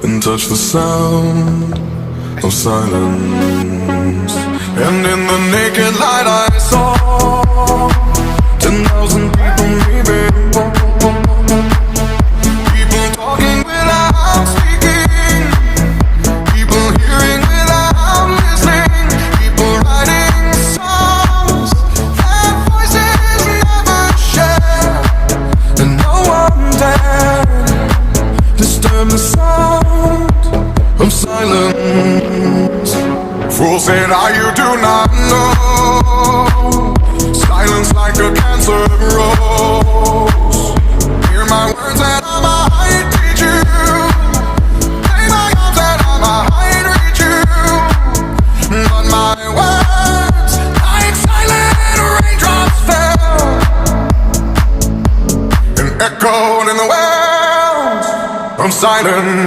and touch the sound of silence. And in the naked light I saw 10,000 people maybe, people talking without speaking, people hearing without listening, people writing songs that voices never share, and no one dared disturb the sound of silence. Fool said, you do not know. Silence like a cancer grows. Hear my words and I might teach you. Play my arms and I might reach you. But my words, like silent raindrops, fell and echoed in the wells of silence.